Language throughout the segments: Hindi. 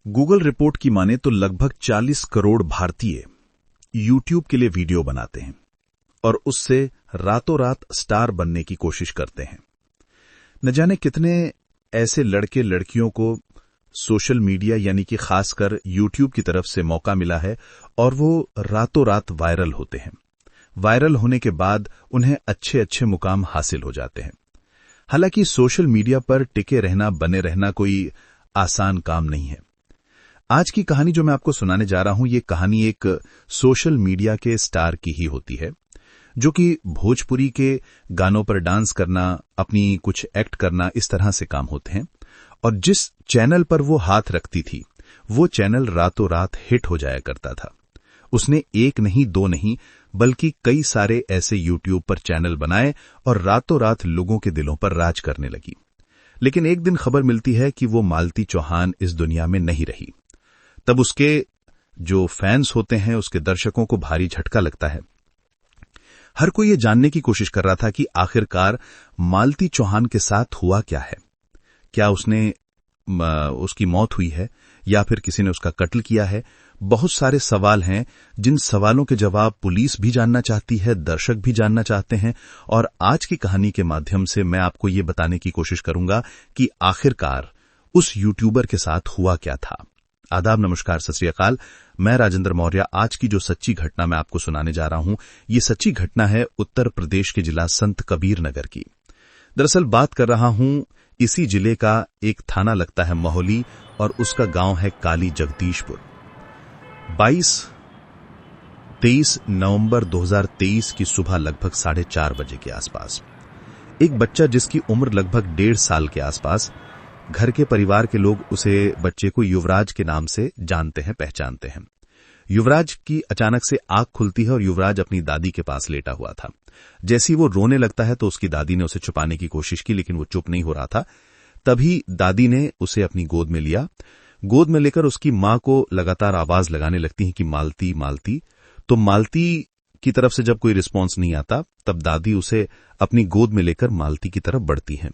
गूगल रिपोर्ट की माने तो लगभग 40 करोड़ भारतीय यूट्यूब के लिए वीडियो बनाते हैं और उससे रातों रात स्टार बनने की कोशिश करते हैं। न जाने कितने ऐसे लड़के लड़कियों को सोशल मीडिया यानी कि खासकर यूट्यूब की तरफ से मौका मिला है और वो रातों रात वायरल होते हैं। वायरल होने के बाद उन्हें अच्छे अच्छे मुकाम हासिल हो जाते हैं। हालांकि सोशल मीडिया पर टिके रहना, बने रहना कोई आसान काम नहीं है। आज की कहानी जो मैं आपको सुनाने जा रहा हूं, ये कहानी एक सोशल मीडिया के स्टार की ही होती है, जो कि भोजपुरी के गानों पर डांस करना, अपनी कुछ एक्ट करना, इस तरह से काम होते हैं। और जिस चैनल पर वो हाथ रखती थी, वो चैनल रातों रात हिट हो जाया करता था। उसने एक नहीं, दो नहीं, बल्कि कई सारे ऐसे यूट्यूब पर चैनल बनाए और रातों रात लोगों के दिलों पर राज करने लगी। लेकिन एक दिन खबर मिलती है कि वो मालती चौहान इस दुनिया में नहीं रही। तब उसके जो फैंस होते हैं, उसके दर्शकों को भारी झटका लगता है। हर कोई ये जानने की कोशिश कर रहा था कि आखिरकार मालती चौहान के साथ हुआ क्या है। क्या उसकी मौत हुई है या फिर किसी ने उसका कत्ल किया है? बहुत सारे सवाल हैं, जिन सवालों के जवाब पुलिस भी जानना चाहती है, दर्शक भी जानना चाहते हैं। और आज की कहानी के माध्यम से मैं आपको ये बताने की कोशिश करूंगा कि आखिरकार उस यूट्यूबर के साथ हुआ क्या था। आदाब, नमस्कार, सत श्री अकाल। मैं राजेंद्र मौर्य। आज की जो सच्ची घटना मैं आपको सुनाने जा रहा हूं, ये सच्ची घटना है उत्तर प्रदेश के जिला संत कबीर नगर की। दरअसल बात कर रहा हूं इसी जिले का एक थाना लगता है मोहली और उसका गांव है काली जगदीशपुर। 23 नवंबर 2023 की सुबह लगभग 4:30 बजे के आसपास एक बच्चा, जिसकी उम्र लगभग 1.5 साल के आसपास, घर के परिवार के लोग उसे बच्चे को युवराज के नाम से जानते हैं, पहचानते हैं। युवराज की अचानक से आंख खुलती है और युवराज अपनी दादी के पास लेटा हुआ था। जैसे ही वो रोने लगता है तो उसकी दादी ने उसे छुपाने की कोशिश की, लेकिन वो चुप नहीं हो रहा था। तभी दादी ने उसे अपनी गोद में लिया। गोद में लेकर उसकी मां को लगातार आवाज लगाने लगती है कि मालती मालती। तो मालती की तरफ से जब कोई रिस्पॉन्स नहीं आता, तब दादी उसे अपनी गोद में लेकर मालती की तरफ बढ़ती हैं।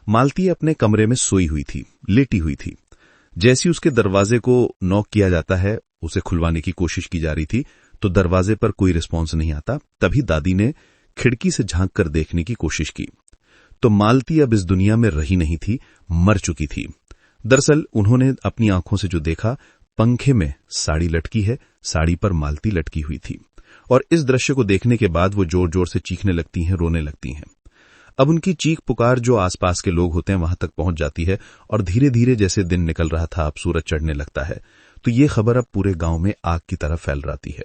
मालती अपने कमरे में सोई हुई थी, लेटी हुई थी। जैसे उसके दरवाजे को नॉक किया जाता है, उसे खुलवाने की कोशिश की जा रही थी, तो दरवाजे पर कोई रिस्पॉन्स नहीं आता। तभी दादी ने खिड़की से झांक कर देखने की कोशिश की, तो मालती अब इस दुनिया में रही नहीं थी, मर चुकी थी। दरअसल उन्होंने अपनी आंखों से जो देखा, पंखे में साड़ी लटकी है, साड़ी पर मालती लटकी हुई थी। और इस दृश्य को देखने के बाद वो जोर जोर से चीखने लगती हैं, रोने लगती हैं। अब उनकी चीख पुकार जो आसपास के लोग होते हैं वहां तक पहुंच जाती है और धीरे धीरे जैसे दिन निकल रहा था, अब सूरज चढ़ने लगता है, तो ये खबर अब पूरे गांव में आग की तरह फैल जाती है।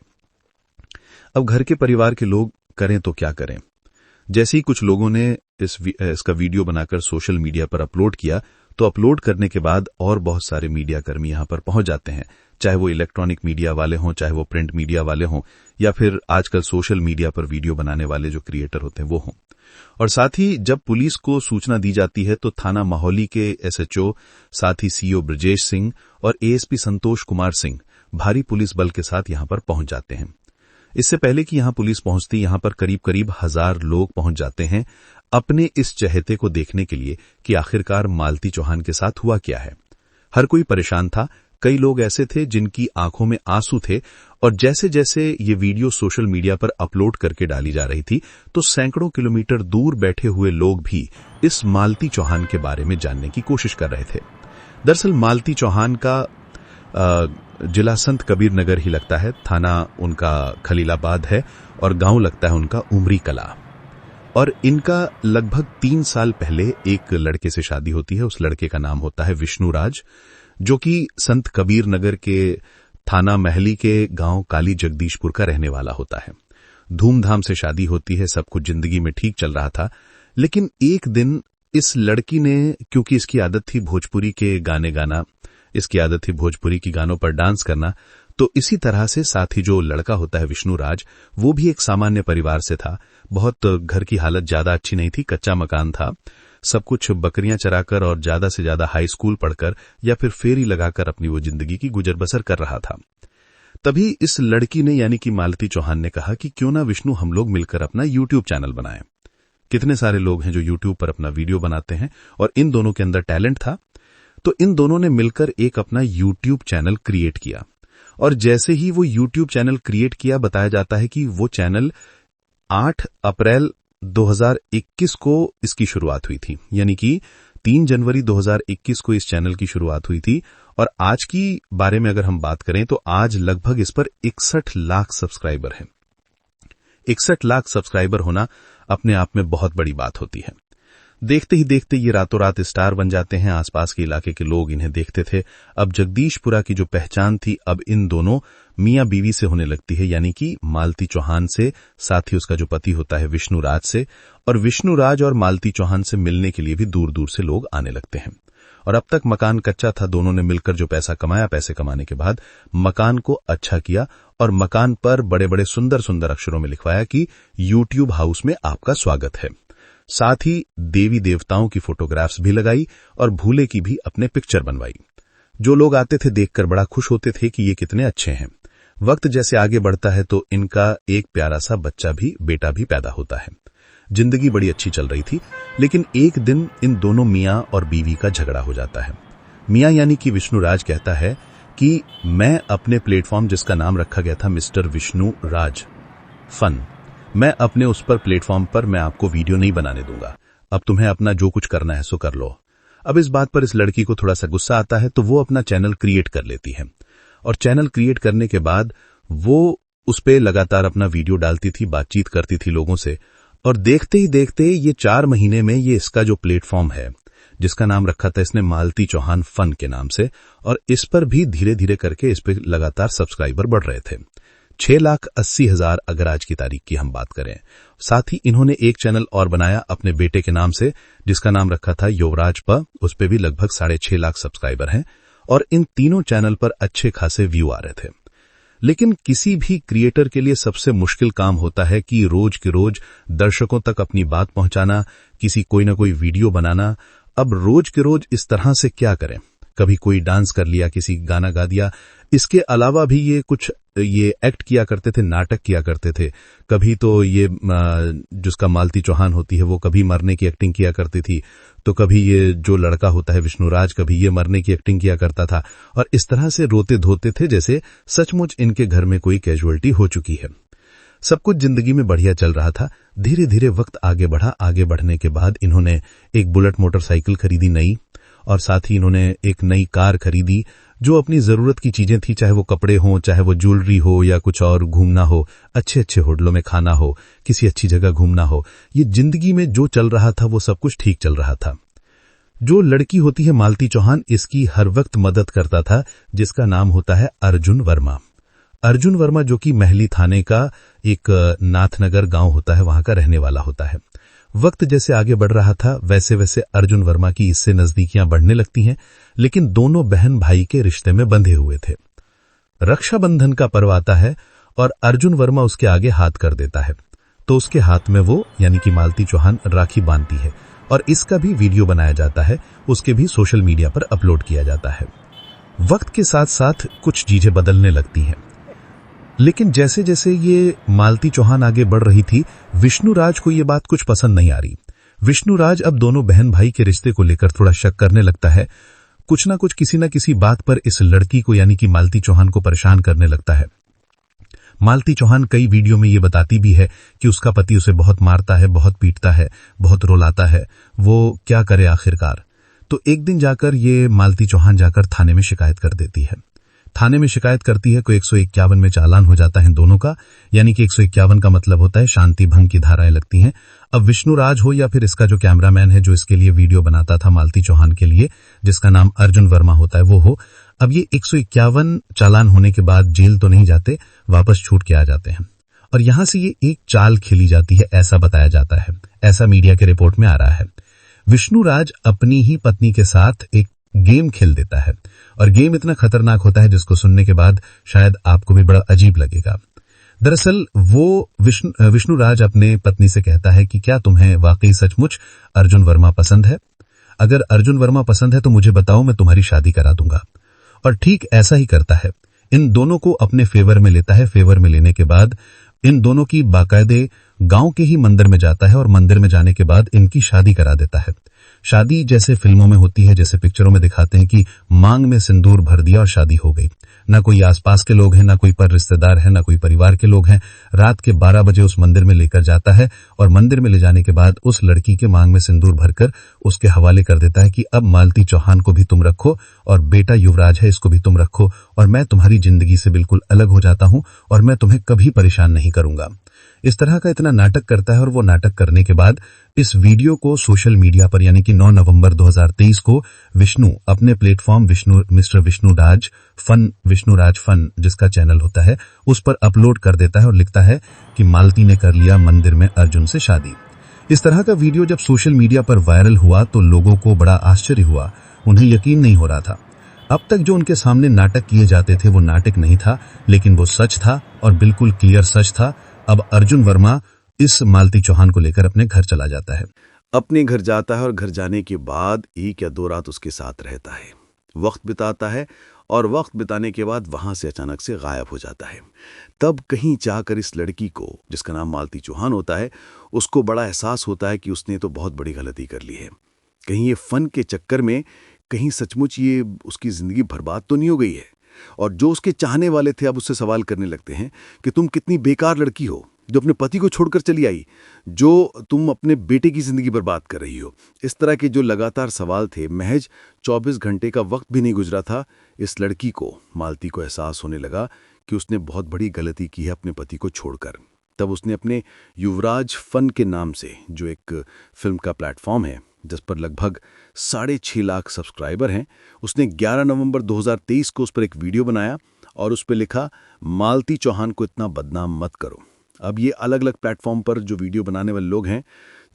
अब घर के परिवार के लोग करें तो क्या करें। जैसे ही कुछ लोगों ने इसका वीडियो बनाकर सोशल मीडिया पर अपलोड किया, तो अपलोड करने के बाद और बहुत सारे मीडिया कर्मी यहां पर पहुंच जाते हैं, चाहे वो इलेक्ट्रॉनिक मीडिया वाले हों, चाहे वो प्रिंट मीडिया वाले हों, या फिर आजकल सोशल मीडिया पर वीडियो बनाने वाले जो क्रिएटर होते हैं वो हों। और साथ ही जब पुलिस को सूचना दी जाती है, तो थाना माहौली के एसएचओ, साथ ही सीओ ब्रजेश सिंह और एएसपी संतोष कुमार सिंह भारी पुलिस बल के साथ यहां पर पहुंच जाते हैं। इससे पहले कि यहां पुलिस पहुंचती, यहां पर करीब करीब 1000 लोग पहुंच जाते हैं अपने इस चहेते को देखने के लिए कि आखिरकार मालती चौहान के साथ हुआ क्या है। हर कोई परेशान था। कई लोग ऐसे थे जिनकी आंखों में आंसू थे, और जैसे जैसे ये वीडियो सोशल मीडिया पर अपलोड करके डाली जा रही थी, तो सैकड़ों किलोमीटर दूर बैठे हुए लोग भी इस मालती चौहान के बारे में जानने की कोशिश कर रहे थे। दरअसल मालती चौहान का जिला संत कबीर नगर ही लगता है, थाना उनका खलीलाबाद है और गांव लगता है उनका उमरी कला। और इनका लगभग 3 साल पहले एक लड़के से शादी होती है। उस लड़के का नाम होता है विष्णुराज, जो कि संत कबीर नगर के थाना महली के गांव काली जगदीशपुर का रहने वाला होता है। धूमधाम से शादी होती है, सब कुछ जिंदगी में ठीक चल रहा था। लेकिन एक दिन इस लड़की ने, क्योंकि इसकी आदत थी भोजपुरी के गाने गाना, इसकी आदत थी भोजपुरी की गानों पर डांस करना, तो इसी तरह से साथ ही जो लड़का होता है विष्णुराज, वो भी एक सामान्य परिवार से था। बहुत घर की हालत ज्यादा अच्छी नहीं थी, कच्चा मकान था, सब कुछ बकरियां चराकर और ज्यादा से ज्यादा हाई स्कूल पढ़कर या फिर फेरी लगाकर अपनी वो जिंदगी की गुजर बसर कर रहा था। तभी इस लड़की ने, यानी कि मालती चौहान ने कहा कि क्यों ना विष्णु हम लोग मिलकर अपना यूट्यूब चैनल बनाएं। कितने सारे लोग हैं जो यूट्यूब पर अपना वीडियो बनाते हैं और इन दोनों के अंदर टैलेंट था। तो इन दोनों ने मिलकर एक अपना यूट्यूब चैनल क्रिएट किया। और जैसे ही वो यूट्यूब चैनल क्रिएट किया, बताया जाता है कि वो चैनल 8 अप्रैल 2021 को इसकी शुरुआत हुई थी, यानी कि 3 जनवरी 2021 को इस चैनल की शुरुआत हुई थी। और आज की बारे में अगर हम बात करें तो आज लगभग इस पर 61 लाख सब्सक्राइबर हैं। 61 लाख सब्सक्राइबर होना अपने आप में बहुत बड़ी बात होती है। देखते ही देखते ये रातों रात स्टार बन जाते हैं। आसपास के इलाके के लोग इन्हें देखते थे। अब जगदीशपुरा की जो पहचान थी अब इन दोनों मियां बीवी से होने लगती है, यानी कि मालती चौहान से, साथ ही उसका जो पति होता है विष्णुराज से। और विष्णुराज और मालती चौहान से मिलने के लिए भी दूर दूर से लोग आने लगते हैं। और अब तक मकान कच्चा था। दोनों ने मिलकर जो पैसा कमाया, पैसे कमाने के बाद मकान को अच्छा किया और मकान पर बड़े बड़े सुंदर सुंदर अक्षरों में लिखवाया कि यूट्यूब हाउस में आपका स्वागत है। साथ ही देवी देवताओं की फोटोग्राफ्स भी लगाई और भूले की भी अपने पिक्चर बनवाई। जो लोग आते थे देखकर बड़ा खुश होते थे कि ये कितने अच्छे हैं। वक्त जैसे आगे बढ़ता है तो इनका एक प्यारा सा बेटा भी पैदा होता है। जिंदगी बड़ी अच्छी चल रही थी, लेकिन एक दिन इन दोनों मियां और बीवी का झगड़ा हो जाता है। मियां यानी कि विष्णुराज कहता है कि मैं अपने प्लेटफॉर्म, जिसका नाम रखा गया था मिस्टर विष्णुराज फन, मैं अपने उस पर प्लेटफॉर्म पर मैं आपको वीडियो नहीं बनाने दूंगा। अब तुम्हें अपना जो कुछ करना है सो कर लो। अब इस बात पर इस लड़की को थोड़ा सा गुस्सा आता है तो वो अपना चैनल क्रिएट कर लेती है। और चैनल क्रिएट करने के बाद वो उस पर लगातार अपना वीडियो डालती थी, बातचीत करती थी लोगों से। और देखते ही देखते ये 4 महीने में ये इसका जो प्लेटफॉर्म है, जिसका नाम रखा था इसने मालती चौहान फन के नाम से, और इस पर भी धीरे धीरे करके इस पर लगातार सब्सक्राइबर बढ़ रहे थे। 6,80,000 अगर आज की तारीख की हम बात करें। साथ ही इन्होंने एक चैनल और बनाया अपने बेटे के नाम से, जिसका नाम रखा था युवराज प। उस पे भी लगभग 6.5 लाख सब्सक्राइबर हैं और इन तीनों चैनल पर अच्छे खासे व्यू आ रहे थे। लेकिन किसी भी क्रिएटर के लिए सबसे मुश्किल काम होता है कि रोज के रोज दर्शकों तक अपनी बात पहुंचाना, किसी कोई ना कोई वीडियो बनाना। अब रोज के रोज इस तरह से क्या करें? कभी कोई डांस कर लिया, किसी गाना गा दिया। इसके अलावा भी ये एक्ट किया करते थे, नाटक किया करते थे। कभी तो ये जिसका मालती चौहान होती है वो कभी मरने की एक्टिंग किया करती थी, तो कभी ये जो लड़का होता है विष्णुराज कभी ये मरने की एक्टिंग किया करता था। और इस तरह से रोते धोते थे जैसे सचमुच इनके घर में कोई कैजुअलिटी हो चुकी है। सब कुछ जिंदगी में बढ़िया चल रहा था। धीरे धीरे वक्त आगे बढ़ा। आगे बढ़ने के बाद इन्होंने एक बुलेट मोटरसाइकिल खरीदी नई, और साथ ही इन्होंने एक नई कार खरीदी जो अपनी जरूरत की चीजें थी, चाहे वो कपड़े हों, चाहे वो ज्वेलरी हो या कुछ और, घूमना हो, अच्छे अच्छे होटलों में खाना हो, किसी अच्छी जगह घूमना हो। ये जिंदगी में जो चल रहा था वो सब कुछ ठीक चल रहा था। जो लड़की होती है मालती चौहान, इसकी हर वक्त मदद करता था, जिसका नाम होता है अर्जुन वर्मा। अर्जुन वर्मा जो कि महली थाने का एक नाथनगर गांव होता है, वहां का रहने वाला होता है। वक्त जैसे आगे बढ़ रहा था वैसे वैसे अर्जुन वर्मा की इससे नजदीकियां बढ़ने लगती हैं, लेकिन दोनों बहन भाई के रिश्ते में बंधे हुए थे। रक्षाबंधन का पर्व आता है और अर्जुन वर्मा उसके आगे हाथ कर देता है, तो उसके हाथ में वो यानी कि मालती चौहान राखी बांधती है और इसका भी वीडियो बनाया जाता है, उसके भी सोशल मीडिया पर अपलोड किया जाता है। वक्त के साथ साथ कुछ चीजें बदलने लगती हैं, लेकिन जैसे जैसे ये मालती चौहान आगे बढ़ रही थी, विष्णुराज को ये बात कुछ पसंद नहीं आ रही। विष्णुराज अब दोनों बहन भाई के रिश्ते को लेकर थोड़ा शक करने लगता है। कुछ ना कुछ, किसी ना किसी बात पर इस लड़की को यानी कि मालती चौहान को परेशान करने लगता है। मालती चौहान कई वीडियो में ये बताती भी है कि उसका पति उसे बहुत मारता है, बहुत पीटता है, बहुत रुलाता है, वो क्या करे आखिरकार। तो एक दिन जाकर ये मालती चौहान जाकर थाने में शिकायत कर देती है। थाने में शिकायत करती है, कोई 151 में चालान हो जाता है दोनों का, यानी कि 151 का मतलब होता है शांति भंग की धाराएं लगती हैं। अब विष्णुराज हो या फिर इसका जो कैमरामैन है जो इसके लिए वीडियो बनाता था मालती चौहान के लिए, जिसका नाम अर्जुन वर्मा होता है, वो हो, अब ये 151 चालान होने के बाद जेल तो नहीं जाते, वापस छूट के आ जाते हैं। और यहां से ये एक चाल खेली जाती है, ऐसा बताया जाता है, ऐसा मीडिया के रिपोर्ट में आ रहा है। विष्णुराज अपनी ही पत्नी के साथ एक गेम खेल देता है, और गेम इतना खतरनाक होता है जिसको सुनने के बाद शायद आपको भी बड़ा अजीब लगेगा। दरअसल वो विष्णुराज अपने पत्नी से कहता है कि क्या तुम्हें वाकई सचमुच अर्जुन वर्मा पसंद है? अगर अर्जुन वर्मा पसंद है तो मुझे बताओ, मैं तुम्हारी शादी करा दूंगा। और ठीक ऐसा ही करता है, इन दोनों को अपने फेवर में लेता है। फेवर में लेने के बाद इन दोनों की बाकायदे गांव के ही मंदिर में जाता है और मंदिर में जाने के बाद इनकी शादी करा देता है। शादी जैसे फिल्मों में होती है, जैसे पिक्चरों में दिखाते हैं कि मांग में सिंदूर भर दिया और शादी हो गई। ना कोई आसपास के लोग हैं, ना कोई पर रिश्तेदार है, ना कोई परिवार के लोग हैं। रात के 12 बजे उस मंदिर में लेकर जाता है और मंदिर में ले जाने के बाद उस लड़की के मांग में सिंदूर भरकर उसके हवाले कर देता है कि अब मालती चौहान को भी तुम रखो और बेटा युवराज है, इसको भी तुम रखो, और मैं तुम्हारी जिंदगी से बिल्कुल अलग हो जाता हूं और मैं तुम्हें कभी परेशान नहीं करूंगा। इस तरह का इतना नाटक करता है और वो नाटक करने के बाद इस वीडियो को सोशल मीडिया पर यानी कि 9 नवंबर 2023 को विष्णु अपने प्लेटफॉर्म मिस्टर विष्णुराज फन जिसका चैनल होता है उस पर अपलोड कर देता है और लिखता है कि मालती ने कर लिया मंदिर में अर्जुन से शादी। इस तरह का वीडियो जब सोशल मीडिया पर वायरल हुआ तो लोगों को बड़ा आश्चर्य हुआ, उन्हें यकीन नहीं हो रहा था। अब तक जो उनके सामने नाटक किए जाते थे वो नाटक नहीं था, लेकिन वो सच था और बिल्कुल क्लियर सच था। अब अर्जुन वर्मा इस मालती चौहान को लेकर अपने घर चला जाता है। अपने घर जाता है और घर जाने के बाद 1 या 2 रात उसके साथ रहता है, वक्त बिताता है और वक्त बिताने के बाद वहां से अचानक से गायब हो जाता है। तब कहीं जाकर इस लड़की को, जिसका नाम मालती चौहान होता है, उसको बड़ा एहसास होता है कि उसने तो बहुत बड़ी गलती कर ली है। कहीं ये फन के चक्कर में कहीं सचमुच ये उसकी जिंदगी बर्बाद तो नहीं हो गई है। और जो उसके चाहने वाले थे अब उससे सवाल करने लगते हैं कि तुम कितनी बेकार लड़की हो जो अपने पति को छोड़कर चली आई, जो तुम अपने बेटे की जिंदगी बर्बाद कर रही हो। इस तरह के जो लगातार सवाल थे, महज 24 घंटे का वक्त भी नहीं गुजरा था, इस लड़की को, मालती को एहसास होने लगा कि उसने बहुत बड़ी गलती की है अपने पति को छोड़कर। तब उसने अपने युवराज फन के नाम से, जो एक फिल्म का प्लेटफॉर्म है जिस पर लगभग 6.5 लाख सब्सक्राइबर हैं, उसने 11 नवंबर 2023 को उस पर एक वीडियो बनाया और उस पर लिखा, मालती चौहान को इतना बदनाम मत करो। अब ये अलग अलग प्लेटफॉर्म पर जो वीडियो बनाने वाले लोग हैं,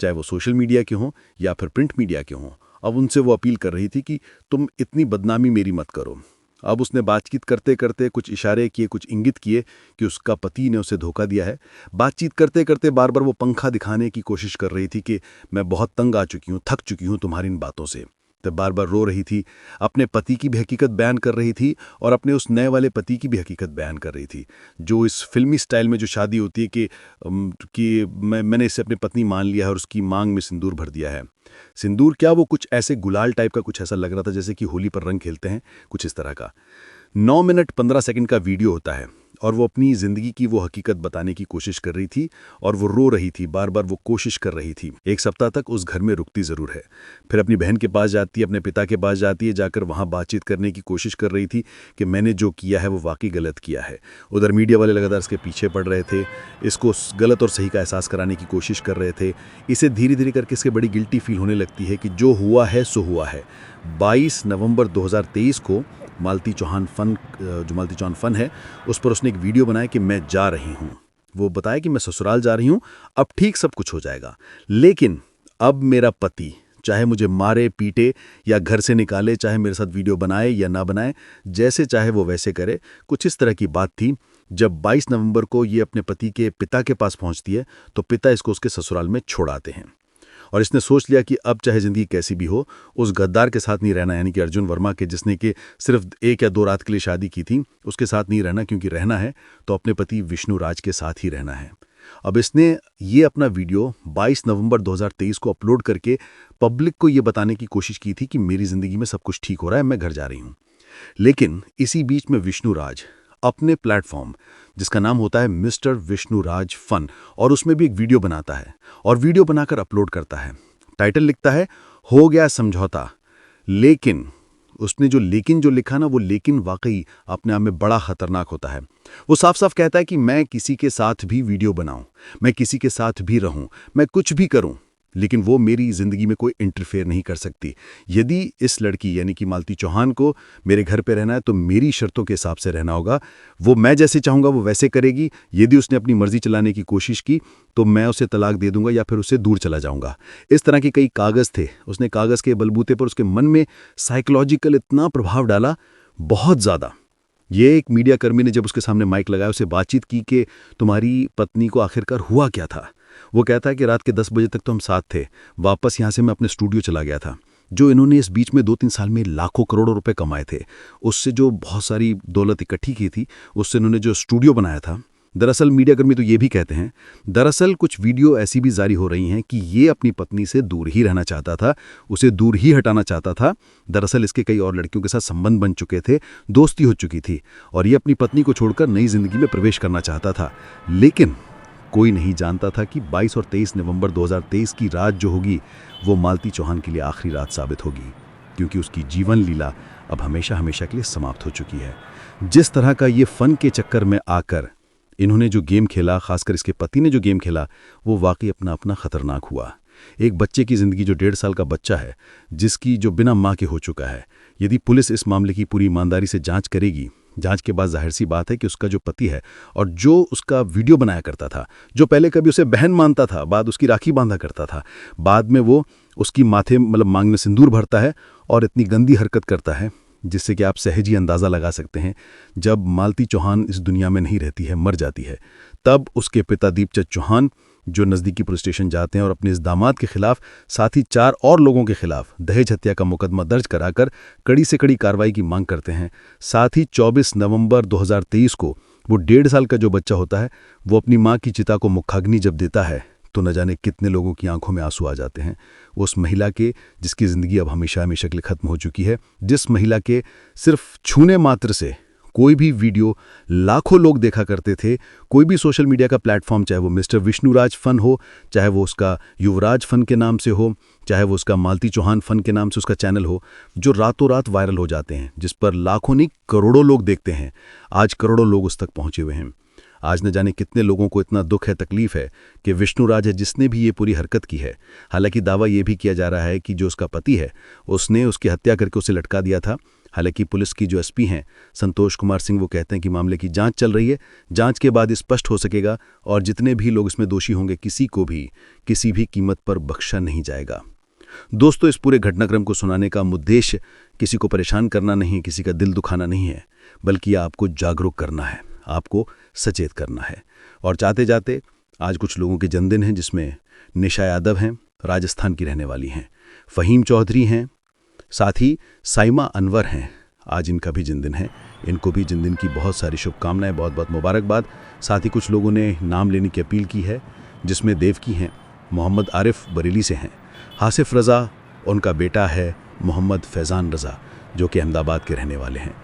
चाहे वो सोशल मीडिया के हों या फिर प्रिंट मीडिया के हों, अब उनसे वो अपील कर रही थी कि तुम इतनी बदनामी मेरी मत करो। अब उसने बातचीत करते करते कुछ इशारे किए, कुछ इंगित किए कि उसका पति ने उसे धोखा दिया है। बातचीत करते करते बार बार वो पंखा दिखाने की कोशिश कर रही थी कि मैं बहुत तंग आ चुकी हूँ, थक चुकी हूँ तुम्हारी इन बातों से। तो बार बार रो रही थी, अपने पति की भी हकीकत बयान कर रही थी और अपने उस नए वाले पति की भी हकीकत बयान कर रही थी, जो इस फिल्मी स्टाइल में जो शादी होती है कि मैंने इसे अपनी पत्नी मान लिया है और उसकी मांग में सिंदूर भर दिया है। सिंदूर क्या, वो कुछ ऐसे गुलाल टाइप का कुछ ऐसा लग रहा था जैसे कि होली पर रंग खेलते हैं, कुछ इस तरह का। 9 मिनट 15 सेकंड का वीडियो होता है और वो अपनी ज़िंदगी की वो हकीकत बताने की कोशिश कर रही थी और वो रो रही थी, बार बार वो कोशिश कर रही थी। 1 सप्ताह तक उस घर में रुकती ज़रूर है, फिर अपनी बहन के पास जाती है, अपने पिता के पास जाती है, जाकर वहाँ बातचीत करने की कोशिश कर रही थी कि मैंने जो किया है वो वाकई गलत किया है। उधर मीडिया वाले लगातार इसके पीछे पड़ रहे थे, इसको गलत और सही का एहसास कराने की कोशिश कर रहे थे। इसे धीरे धीरे करके इसके बड़ी गिल्टी फील होने लगती है कि जो हुआ है सो हुआ है। 22 नवंबर 2023 को मालती चौहान फन है, उस पर उसने एक वीडियो बनाया कि मैं जा रही हूँ। वो बताया कि मैं ससुराल जा रही हूँ, अब ठीक सब कुछ हो जाएगा, लेकिन अब मेरा पति चाहे मुझे मारे पीटे या घर से निकाले, चाहे मेरे साथ वीडियो बनाए या ना बनाए, जैसे चाहे वो वैसे करे। कुछ इस तरह की बात थी। जब 22 नवंबर को ये अपने पति के पिता के पास पहुंचती है तो पिता इसको उसके ससुराल में छोड़ आते हैं और इसने सोच लिया कि अब चाहे ज़िंदगी कैसी भी हो, उस गद्दार के साथ नहीं रहना, यानी कि अर्जुन वर्मा के, जिसने कि सिर्फ 1 या 2 रात के लिए शादी की थी, उसके साथ नहीं रहना, क्योंकि रहना है तो अपने पति विष्णुराज के साथ ही रहना है। अब इसने ये अपना वीडियो 22 नवंबर 2023 को अपलोड करके पब्लिक को ये बताने की कोशिश की थी कि मेरी ज़िंदगी में सब कुछ ठीक हो रहा है, मैं घर जा रही हूँ। लेकिन इसी बीच में विष्णुराज अपने प्लेटफॉर्म, जिसका नाम होता है मिस्टर विष्णुराज फन, और उसमें भी एक वीडियो बनाता है और वीडियो बनाकर अपलोड करता है। टाइटल लिखता है, हो गया समझौता। लेकिन उसने जो लिखा ना, वो लेकिन वाकई अपने आप में बड़ा खतरनाक होता है। वो साफ साफ कहता है कि मैं किसी के साथ भी वीडियो बनाऊं, मैं किसी के साथ भी रहूं, मैं कुछ भी करूं, लेकिन वो मेरी ज़िंदगी में कोई इंटरफेयर नहीं कर सकती। यदि इस लड़की यानी कि मालती चौहान को मेरे घर पे रहना है तो मेरी शर्तों के हिसाब से रहना होगा। वो मैं जैसे चाहूँगा वो वैसे करेगी। यदि उसने अपनी मर्जी चलाने की कोशिश की तो मैं उसे तलाक दे दूंगा या फिर उससे दूर चला जाऊंगा। इस तरह के कई कागज़ थे। उसने कागज़ के बलबूते पर उसके मन में साइकोलॉजिकल इतना प्रभाव डाला, बहुत ज़्यादा। ये एक मीडिया कर्मी ने जब उसके सामने माइक लगाया, उसे बातचीत की कि तुम्हारी पत्नी को आखिरकार हुआ क्या था। वो कहता है कि रात के 10 बजे तक तो हम साथ थे, वापस यहाँ से मैं अपने स्टूडियो चला गया था। जो इन्होंने इस बीच में 2-3 साल में लाखों करोड़ों रुपए कमाए थे, उससे जो बहुत सारी दौलत इकट्ठी की थी, उससे इन्होंने जो स्टूडियो बनाया था, दरअसल मीडियाकर्मी तो ये भी कहते हैं, दरअसल कुछ वीडियो ऐसी भी जारी हो रही हैं कि ये अपनी पत्नी से दूर ही रहना चाहता था, उसे दूर ही हटाना चाहता था। दरअसल इसके कई और लड़कियों के साथ संबंध बन चुके थे, दोस्ती हो चुकी थी और ये अपनी पत्नी को छोड़कर नई जिंदगी में प्रवेश करना चाहता था। लेकिन कोई नहीं जानता था कि 22 और 23 नवंबर 2023 की रात जो होगी वो मालती चौहान के लिए आखिरी रात साबित होगी, क्योंकि उसकी जीवन लीला अब हमेशा हमेशा के लिए समाप्त हो चुकी है। जिस तरह का ये फन के चक्कर में आकर इन्होंने जो गेम खेला, खासकर इसके पति ने जो गेम खेला, वो वाकई अपना अपना खतरनाक हुआ। एक बच्चे की ज़िंदगी, जो 1.5 साल का बच्चा है, जिसकी जो बिना माँ के हो चुका है, यदि पुलिस इस मामले की पूरी ईमानदारी से जांच करेगी, जांच के बाद जाहिर सी बात है कि उसका जो पति है और जो उसका वीडियो बनाया करता था, जो पहले कभी उसे बहन मानता था, बाद उसकी राखी बांधा करता था, बाद में वो उसकी माथे मांग में सिंदूर भरता है और इतनी गंदी हरकत करता है जिससे कि आप सहज ही अंदाज़ा लगा सकते हैं, जब मालती चौहान इस दुनिया में नहीं रहती है, मर जाती है, तब उसके पिता दीपचंद चौहान जो नज़दीकी पुलिस स्टेशन जाते हैं और अपने इस दामाद के खिलाफ, साथ ही 4 और लोगों के खिलाफ दहेज हत्या का मुकदमा दर्ज कराकर कड़ी से कड़ी कार्रवाई की मांग करते हैं। साथ ही 24 नवंबर 2023 को वो 1.5 साल का जो बच्चा होता है, वो अपनी माँ की चिता को मुखाग्नि जब देता है तो न जाने कितने लोगों की आंखों में आंसू आ जाते हैं। उस महिला के जिसकी ज़िंदगी अब हमेशा हमेशा के लिए ख़त्म हो चुकी है, जिस महिला के सिर्फ छूने मात्र से कोई भी वीडियो लाखों लोग देखा करते थे, कोई भी सोशल मीडिया का प्लेटफॉर्म, चाहे वो मिस्टर विष्णुराज फन हो, चाहे वो उसका युवराज फन के नाम से हो, चाहे वो उसका मालती चौहान फन के नाम से उसका चैनल हो, जो रातों रात वायरल हो जाते हैं, जिस पर लाखों नहीं करोड़ों लोग देखते हैं। आज करोड़ों लोग उस तक पहुँचे हुए हैं। आज न जाने कितने लोगों को इतना दुख है, तकलीफ है कि विष्णुराज है जिसने भी ये पूरी हरकत की है। हालांकि दावा ये भी किया जा रहा है कि जो उसका पति है उसने उसकी हत्या करके उसे लटका दिया था। हालांकि पुलिस की जो एसपी हैं संतोष कुमार सिंह, वो कहते हैं कि मामले की जांच चल रही है, जांच के बाद स्पष्ट हो सकेगा और जितने भी लोग इसमें दोषी होंगे, किसी को भी किसी भी कीमत पर बख्शा नहीं जाएगा। दोस्तों, इस पूरे घटनाक्रम को सुनाने का उद्देश्य किसी को परेशान करना नहीं है, किसी का दिल दुखाना नहीं है, बल्कि आपको जागरूक करना है, आपको सचेत करना है। और जाते जाते आज कुछ लोगों के जन्मदिन हैं, जिसमें निशा यादव हैं, राजस्थान की रहने वाली हैं, फ़हीम चौधरी हैं, साथ ही साइमा अनवर हैं, आज इनका भी जन्मदिन है। इनको भी जन्मदिन की बहुत सारी शुभकामनाएं, बहुत बहुत मुबारकबाद। साथ ही कुछ लोगों ने नाम लेने की अपील की है, जिसमें देवकी हैं, मोहम्मद आरिफ बरेली से हैं, हासिफ रज़ा, उनका बेटा है मोहम्मद फैज़ान रज़ा जो कि अहमदाबाद के रहने वाले हैं,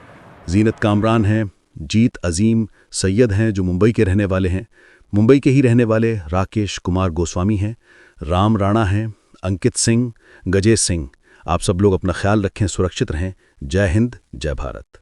जीनत कामरान हैं, जीत अजीम सैयद हैं जो मुंबई के रहने वाले हैं, मुंबई के ही रहने वाले राकेश कुमार गोस्वामी हैं, राम राणा हैं, अंकित सिंह, गजेश सिंह। आप सब लोग अपना ख्याल रखें, सुरक्षित रहें। जय हिंद, जय भारत।